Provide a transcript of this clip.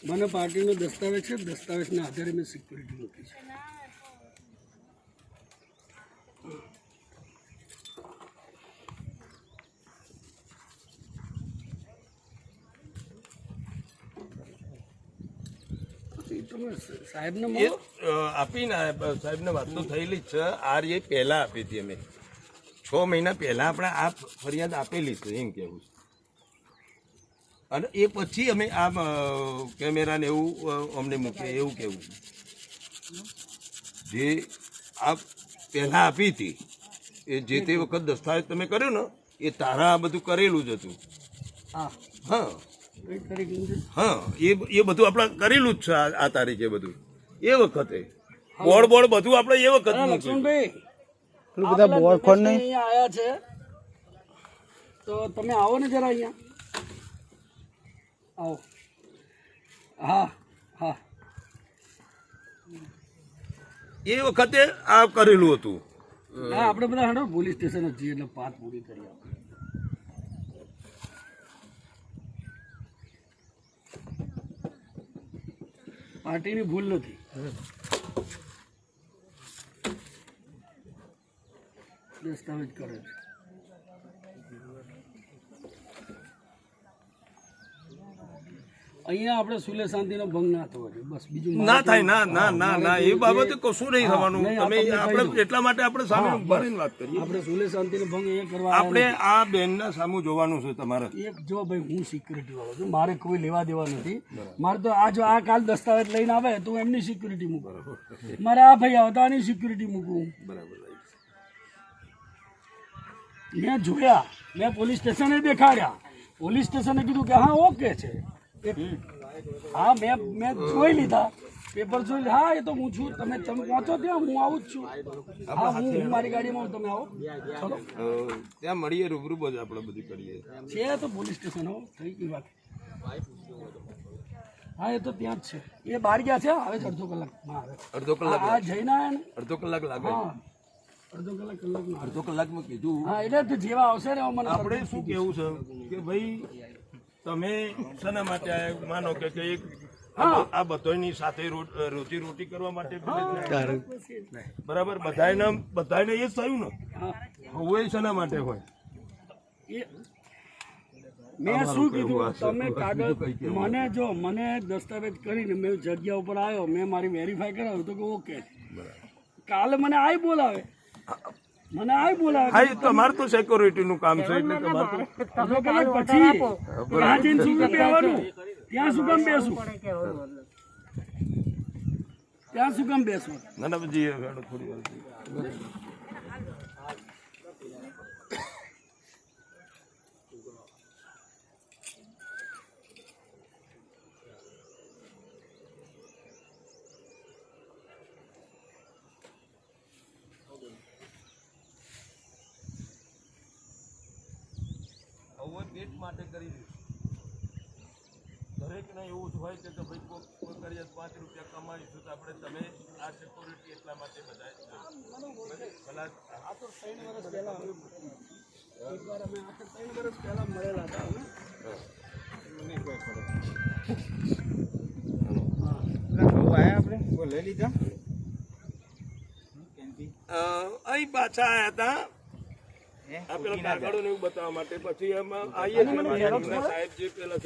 મને પાર્ટીનો દસ્તાવેજ છે, દસ્તાવેજના આધારે મેં સિક્યુરિટી મૂકી છે. સાહેબને આપીને સાહેબને વાત તો થયેલી જ છે. આ એ પહેલાં આપી હતી અમે 6 મહિના પહેલાં આપણે આ ફરિયાદ આપેલી છે એમ કહેવું છે. અને એ પછી અમે આ કેમેરાને એવું અમને મૂકીએ એવું કહેવું જે આ પહેલાં આપી હતી એ જે તે વખત દસ્તાવેજ તમે કર્યો ને એ તારા આ બધું કરેલું જ હતું. હા હા એ બધું આપણે કરેલું જ છે આ તારીખે બધું એ વખતે બોર્ડ બધું આપણે એ વખત લક્ષ્મણભાઈ બધા બોર્ડ કોણ નહીં આયા છે તો તમે આવો ને જરા અહીંયા આવો. હા હા એ વખતે આ કરેલું હતું. હા આપણે બધા હેડો પોલીસ સ્ટેશન જ જઈએ એટલે વાત પૂરી કરી આપણે. પાર્ટીની ભૂલ નથી. દસ્તાવેજ કરે છે. અહીંયા આપણે સુલે શાંતિનો ભંગ ના થવો જોઈએ બસ બીજું ના થાય. ના એ બાબતે કશું નહીં થવાનું. તમે આપણે એટલા માટે આપણે સામે ભરીને વાત કરીએ. આપણે સુલે શાંતિનો ભંગ અહીંયા કરવા આપણે આ બેનના સામું જોવાનું છે તમારે. એક જો ભાઈ હું સિક્યુરિટી વાળો છું, મારે કોઈ લેવા દેવા નથી. મારે તો આ કાલ દસ્તાવેજ લઈને આવે તો એમની સિક્યુરિટી મૂકું, મારે આ ભાઈ આવે તો આની સિક્યુરિટી મૂકું. બરાબર. મેં જોયા, મેં પોલીસ સ્ટેશને દેખાડ્યા, પોલીસ સ્ટેશને કીધું કે હા ઓકે છે. હા મેં જોઈ લીધા પેપર જોઈ લીધા. હા એ તો હું છું, તમે પહોંચો ત્યાં હું આવું જ છું. હા હું મારી ગાડીમાં તમે આવો ચલો ત્યાં મળીએ રૂબરૂ બધું આપણે બધું કરીએ છે તો પોલીસ સ્ટેશન હો થઈ ગઈ વાત. હા એ તો ત્યાં જ છે. એ બહાર ગયા છે, આવે છે અડધો કલાકમાં આવે. અડધો કલાક આ જઈને આવ્યા ને અડધો કલાક લાગે. હા અડધો કલાકમાં કીધું. હા એટલે તો જેવા આવશે ને મને આપણે શું કેવું છે કે ભાઈ તમે શેના માટે માનો કે એક આ બધાની સાથે રોટી કરવા માટે બરાબર બધાને એ જ થયું ને હવે શેના માટે હોય. મેં શું કીધું તમે કાગળ મને દસ્તાવેજ કરીને મેં જગ્યા ઉપર આવ્યો, મેં મારી વેરીફાઈ કરાવ્યું તો કે ઓકે. કાલે મને બોલાવે તમારે તો સિક્યોરિટી નું કામ છે એટલે તમારે પછી ત્યાં જઈને શું બેસવાનું, ત્યાં શું કામ બેસું, ત્યાં શું કામ બેસવું. ના પછી થોડી વાર પેટ માટે કરી દરેકને એવું જ હોય કે ભાઈ કોઈ કરીએ 5 રૂપિયા કમાઈશું તો આપણે તમે આ સિક્યોરિટી એટલા માટે બધા આ તો 3 વર્ષ પહેલા એકવાર અમે 3 વર્ષ પહેલા મળેલા હતા આપણે લઈ લીધા અહીં પાછા આવ્યા હતા આ પેલા કાગળો ને એવું બતાવવા માટે. પછી એમાં આવીએ સાહેબ જે પેલા